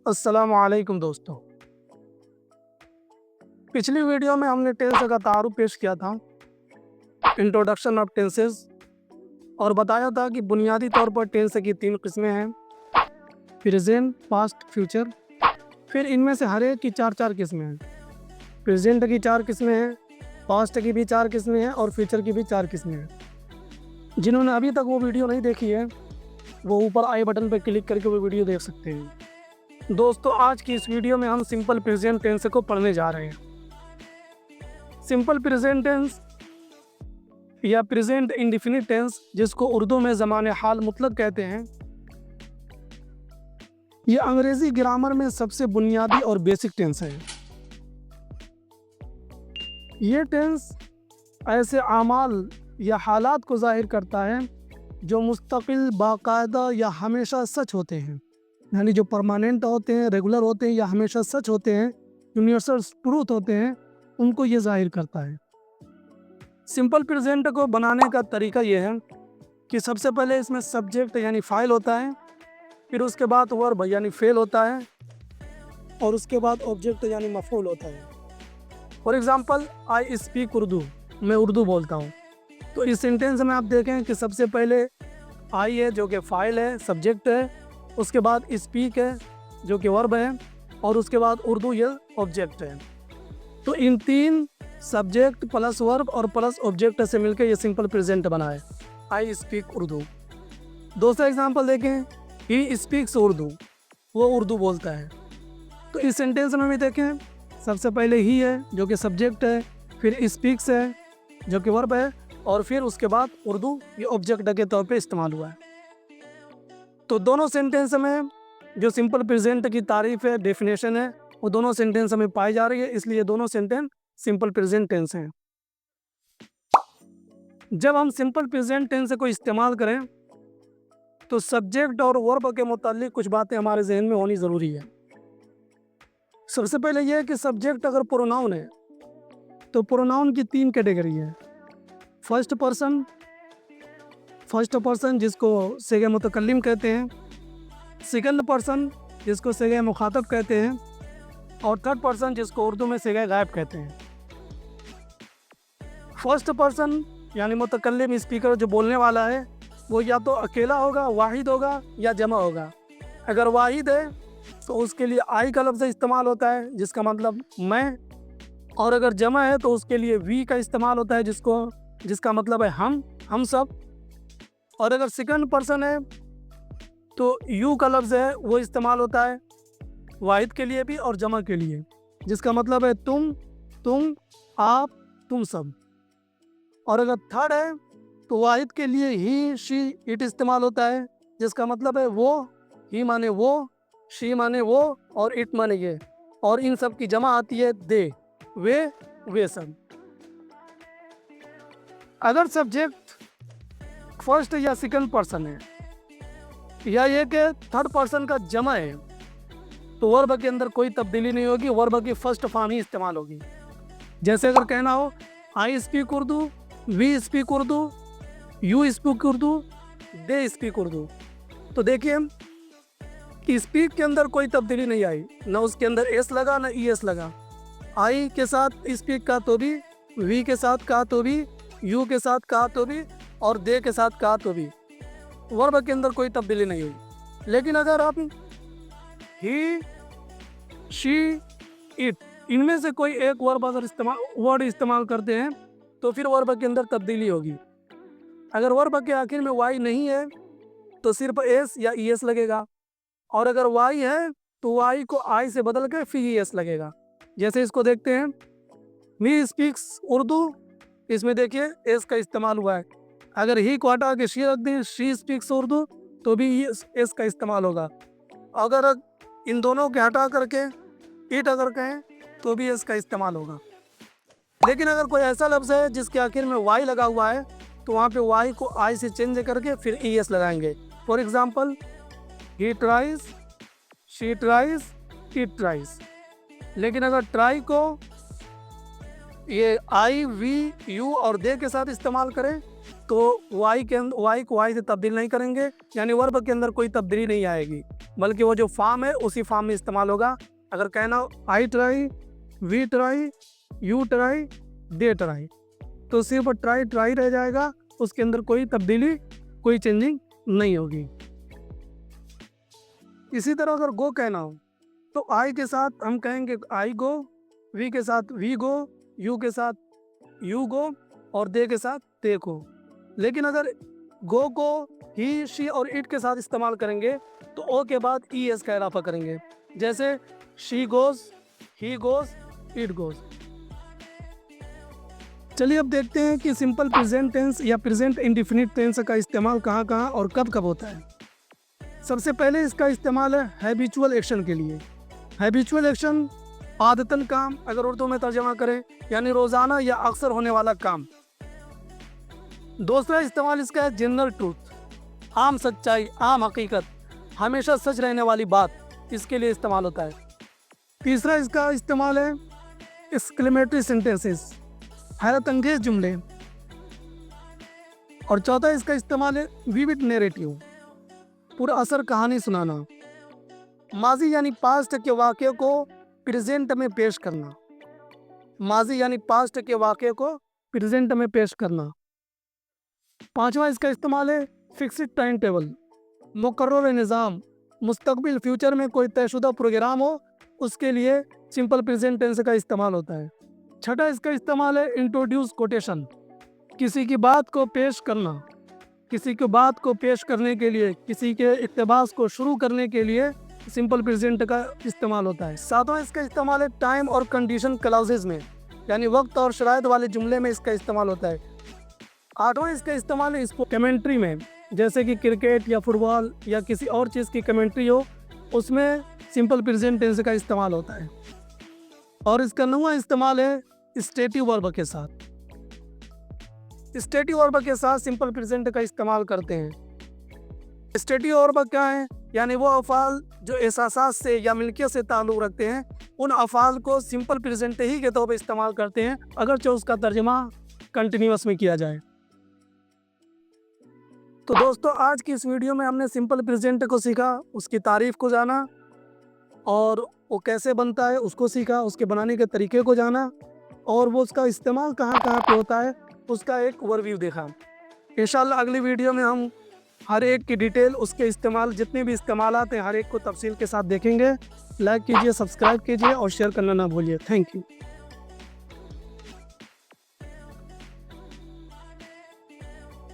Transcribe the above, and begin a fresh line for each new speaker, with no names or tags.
अस्सलामुअलैकुम दोस्तों। पिछली वीडियो में हमने टेंस का तारुफ पेश किया था, इंट्रोडक्शन ऑफ टेंसेस, और बताया था कि बुनियादी तौर पर टेंस की 3 किस्में हैं, प्रेजेंट, पास्ट, फ्यूचर। फिर इनमें से हर एक की 4-4 किस्में हैं। प्रेजेंट की 4 किस्में हैं, पास्ट की भी 4 किस्में हैं और फ्यूचर की भी 4 किस्में हैं। जिन्होंने अभी तक वो वीडियो नहीं देखी है, वो ऊपर आई बटन पर क्लिक करके वो वीडियो देख सकते हैं। दोस्तों, आज की इस वीडियो में हम सिंपल प्रेजेंट टेंस को पढ़ने जा रहे हैं। सिंपल प्रेजेंट टेंस या प्रेजेंट इंडेफिनिट टेंस, जिसको उर्दू में ज़माने हाल मुतलक कहते हैं, ये अंग्रेज़ी ग्रामर में सबसे बुनियादी और बेसिक टेंस है। ये टेंस ऐसे आमाल या हालात को ज़ाहिर करता है जो मुस्तकिल, बाकायदा या हमेशा सच होते हैं, यानी जो परमानेंट होते हैं, रेगुलर होते हैं या हमेशा सच होते हैं, यूनिवर्सल ट्रूथ होते हैं, उनको ये ज़ाहिर करता है। सिंपल प्रेजेंट को बनाने का तरीका ये है कि सबसे पहले इसमें सब्जेक्ट यानी फ़ाइल होता है, फिर उसके बाद वर्ब यानी फेल होता है, और उसके बाद ऑब्जेक्ट यानी मफ़ऊल होता है। For example, I speak Urdu, मैं उर्दू बोलता हूँ। तो इस सेंटेंस में आप देखें कि सबसे पहले आई है जो कि फ़ाइल है, सब्जेक्ट है, उसके बाद स्पीक है जो कि वर्ब है, और उसके बाद उर्दू ये ऑब्जेक्ट है। तो इन 3 सब्जेक्ट प्लस वर्ब और प्लस ऑब्जेक्ट से मिलकर ये सिंपल प्रेजेंट बना है, आई स्पीक उर्दू। दूसरा एग्जांपल देखें, ही स्पीक्स उर्दू, वो उर्दू बोलता है। तो इस सेंटेंस में भी देखें, सबसे पहले ही है जो कि सब्जेक्ट है, फिर स्पीक्स है जो कि वर्ब है, और फिर उसके बाद उर्दू ये ऑब्जेक्ट के तौर पे इस्तेमाल हुआ है। तो दोनों सेंटेंस में जो सिंपल प्रेजेंट की तारीफ है, डेफिनेशन है, वो दोनों सेंटेंस में पाई जा रही है, इसलिए दोनों सेंटेंस सिंपल प्रेजेंट टेंस हैं। जब हम सिंपल प्रेजेंट टेंस को इस्तेमाल करें तो सब्जेक्ट और वर्ब के मुताल्लिक कुछ बातें हमारे जहन में होनी ज़रूरी है। सबसे पहले यह है कि सब्जेक्ट अगर प्रोनाउन है तो प्रोनाउन की 3 कैटेगरी है। फर्स्ट पर्सन जिसको सिगा मुतकल्लिम कहते हैं, सेकंड पर्सन जिसको सिगा मुखातब कहते हैं, और थर्ड पर्सन जिसको उर्दू में सिगा गायब कहते हैं। फर्स्ट पर्सन यानी मुतकल्लिम, स्पीकर, जो बोलने वाला है, वो या तो अकेला होगा, वाहिद होगा, या जमा होगा। अगर वाहिद है तो उसके लिए आई का लफ्ज़ इस्तेमाल होता है जिसका मतलब मैं, और अगर जमा है तो उसके लिए वी का इस्तेमाल होता है जिसका मतलब है हम सब। और अगर सेकंड पर्सन है तो यू का लफ्ज़ है वो इस्तेमाल होता है वाहिद के लिए भी और जमा के लिए, जिसका मतलब है तुम, आप, तुम सब। और अगर थर्ड है तो वाहिद के लिए ही, शी, इट इस्तेमाल होता है, जिसका मतलब है वो, ही माने वो, शी माने वो, और इट माने ये, और इन सब की जमा आती है दे, वे सब। अगर सब्जेक्ट फर्स्ट या सेकंड पर्सन है, या ये कि थर्ड पर्सन का जमा है, तो वर्ब के अंदर कोई तब्दीली नहीं होगी, वर्ब की फर्स्ट फॉर्म ही इस्तेमाल होगी। जैसे अगर कहना हो I speak Urdu, we speak Urdu, you speak Urdu, they speak Urdu. तो देखिए कि स्पीक के अंदर कोई तब्दीली नहीं आई, ना उसके अंदर एस लगा ना ई एस लगा। आई के साथ स्पीक का तो भी, वी के साथ कहा तो भी, यू के साथ कहा तो भी, और दे के साथ कहा तो भी, वर्ब के अंदर कोई तब्दीली नहीं हुई। लेकिन अगर आप ही, शी, इट, इनमें से कोई एक वर्ब अगर वर्ड इस्तेमाल करते हैं तो फिर वर्ब के अंदर तब्दीली होगी। अगर वर्ब के आखिर में वाई नहीं है तो सिर्फ एस या ई एस लगेगा, और अगर वाई है तो वाई को आई से बदल कर फिर ई एस लगेगा। जैसे इसको देखते हैं, मी स्पीक्स उर्दू, इसमें देखिए एस का इस्तेमाल हुआ है। अगर ही को हटा के शी रख दें, शी स्पीक्स उर्दू, तो भी एस का इस्तेमाल होगा। अगर इन दोनों के हटा करके इट अगर कहें तो भी एस का इस्तेमाल होगा। लेकिन अगर कोई ऐसा लफ्ज़ है जिसके आखिर में वाई लगा हुआ है तो वहाँ पे वाई को आई से चेंज करके फिर ई एस लगाएंगे। For example, he tries, she tries, it tries. लेकिन अगर ट्राई को ये आई, वी, यू और दे के साथ इस्तेमाल करें तो वाई को वाई से तब्दील नहीं करेंगे, यानी वर्ब के अंदर कोई तब्दीली नहीं आएगी, बल्कि वो जो फॉर्म है उसी फॉर्म में इस्तेमाल होगा। अगर कहना हो I try, we try, you try, they try, तो सिर्फ ट्राई रह जाएगा, उसके अंदर कोई तब्दीली, कोई चेंजिंग नहीं होगी। इसी तरह अगर गो कहना हो तो आई के साथ हम कहेंगे आई गो, वी के साथ वी गो, यू के साथ यू गो और दे के साथ दे गो। लेकिन अगर गो को ही, शी और इट के साथ इस्तेमाल करेंगे तो ओ के बाद ई एस का इजाफा करेंगे, जैसे she goes, he goes, it goes. चलिए अब देखते हैं कि सिंपल प्रेजेंट टेंस या प्रेजेंट इंडेफिनिट टेंस का इस्तेमाल कहाँ कहाँ और कब कब होता है। सबसे पहले इसका इस्तेमाल है हैबिचुअल एक्शन के लिए। हैबिचुअल एक्शन आदतन काम, अगर उर्दू में तर्जमा करें यानी रोज़ाना या अक्सर होने वाला काम। दूसरा इस्तेमाल इसका है जनरल ट्रूथ, आम सच्चाई, आम हकीकत, हमेशा सच रहने वाली बात, इसके लिए इस्तेमाल होता है। तीसरा इसका इस्तेमाल है एक्सक्लेमेटरी सेंटेंसेस, हैरत अंगेज जुमले। और चौथा इसका इस्तेमाल है विविड नैरेटिव, पूरा असर कहानी सुनाना। माजी यानी पास्ट के वाक़े को प्रेजेंट में पेश करना, माजी यानी पास्ट के वाक़े को प्रेजेंट में पेश करना। पांचवा इसका इस्तेमाल है फिक्स्ड टाइम टेबल, मुकर्रर निज़ाम, मुस्तकबिल फ्यूचर में कोई तयशुदा प्रोग्राम हो उसके लिए सिंपल प्रेजेंट टेंस का इस्तेमाल होता है। छठा इसका इस्तेमाल है इंट्रोड्यूस कोटेशन, किसी की बात को पेश करना, किसी की बात को पेश करने के लिए, किसी के इक़्तिबास को शुरू करने के लिए सिंपल प्रेजेंट का इस्तेमाल होता है। सातवां इसका इस्तेमाल है टाइम और कंडीशन क्लॉजेज में, यानी वक्त और शराइत वाले जुमले में इसका इस्तेमाल होता है। आठवां इसका इस्तेमाल है कमेंट्री में, जैसे कि क्रिकेट या फुटबॉल या किसी और चीज़ की कमेंट्री हो, उसमें सिंपल प्रेजेंट टेंस का इस्तेमाल होता है। और इसका नौवां इस्तेमाल है स्टेटिव वर्ब के साथ। स्टेटिव वर्ब के साथ सिंपल प्रेजेंट का इस्तेमाल करते हैं। स्टेटिव वर्ब क्या है, यानी वो अफ़ाल जो एहसासात से या मिल्कियत से ताल्लुक़ रखते हैं, उन अफ़ाल को सिंपल प्रेजेंट ही के तौर पर इस्तेमाल करते हैं, अगरचे उसका तर्जुमा कंटिन्यूअस में किया जाए। तो दोस्तों आज की इस वीडियो में हमने सिंपल प्रेजेंट को सीखा, उसकी तारीफ़ को जाना और वो कैसे बनता है उसको सीखा, उसके बनाने के तरीके को जाना और वो उसका इस्तेमाल कहाँ कहाँ पे होता है उसका एक ओवरव्यू देखा। इंशाल्लाह अगली वीडियो में हम हर एक की डिटेल, उसके इस्तेमाल, जितने भी इस्तेमालात हैं हर एक को तफसील के साथ देखेंगे। लाइक कीजिए, सब्सक्राइब कीजिए और शेयर करना ना भूलिए। Thank you.